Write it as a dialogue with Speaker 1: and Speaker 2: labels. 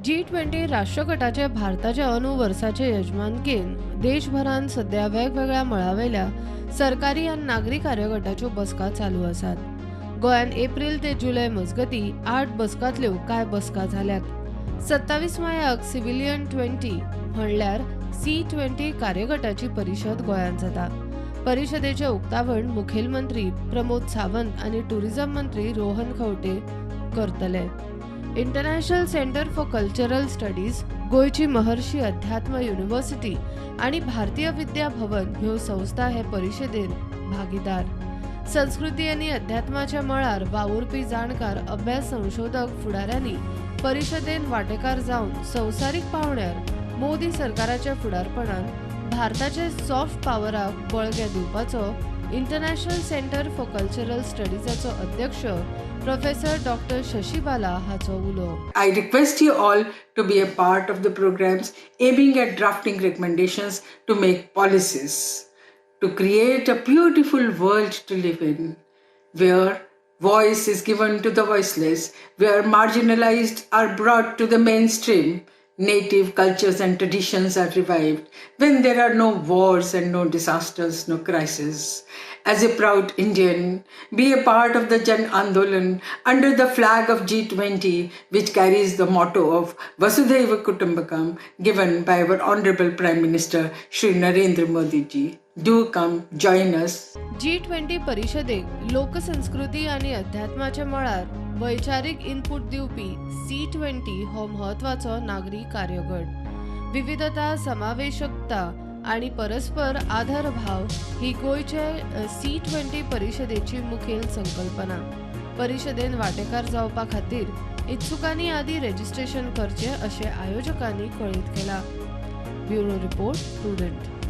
Speaker 1: G20 राष्ट्रगटाचे भारताचे वर्साचे यजमानकेन देशभरात सध्या वेगवेगळ्या मळावेल्या सरकारी आणि नागरी कार्यगटाच्यो बसका चालू आसात. गोंयान एप्रिल ते जुलै मजगती 8 बसकांतल्यो कांय बसका जाल्यात. 27 मायाक सिव्हिलियन 20 म्हणल्यार C20 कार्यगटाची परिशद गोंयात जाता. परिशदेचे उक्तावण मुखेलमंत्री प्रमोद सावंत आणि टुरिझम मंत्री रोहन खंवटे करतले. International centre for cultural studies, गोयची महर्षी अध्यात्म युनिव्हर्सिटी आणि भारतीय विद्या भवन ह्यो संस्था हे परिशदेन भागीदार. संस्कृती आणि अध्यात्माच्या मळार वावुरपी जाणकार अभ्यास संशोधक फुडाऱ्यांनी परिशदेन वांटेकार जावन संवसारीक पावंड्यार मोदी सरकाराच्या फुडारपणान भारताचे सॉफ्ट पॉवराक बळगे दिवपाचो इंटरनॅशनल सेंटर फॉर कल्चरल स्टडीजाचो अध्यक्ष प्रोफेसर डॉक्टर शशी बाला हाचो उलो.
Speaker 2: I request you all to be a part of the programs aiming at drafting recommendations to make policies, to create a beautiful world to live in, where voice is given to the voiceless, where marginalized are brought to the mainstream, native cultures and traditions are revived, when there are no wars and no disasters, no crises. As a proud Indian, be a part of the Jan Andolan under the flag of G20, which carries the motto of Vasudhaiva Kutumbakam, given by our Honorable Prime Minister Shri Narendra Modi ji. Do come, join us.
Speaker 1: G20 परिषदेक लोकसंस्कृती आणि अध्यात्माच्या मळार वैचारिक input दिवपी C20 हो महत्वाचो नागरी कार्यगट. विविधता, समावेशकता आणि परस्पर आदरभाव ही गोयचे C20 परिषदेची मुखेल संकल्पना. परिषदेन वांटेकार जावपा खातीर इत्सुकांनी आदी रजिस्ट्रेशन करचे अशें आयोजकांनी कळीत केला. Bureau report, student.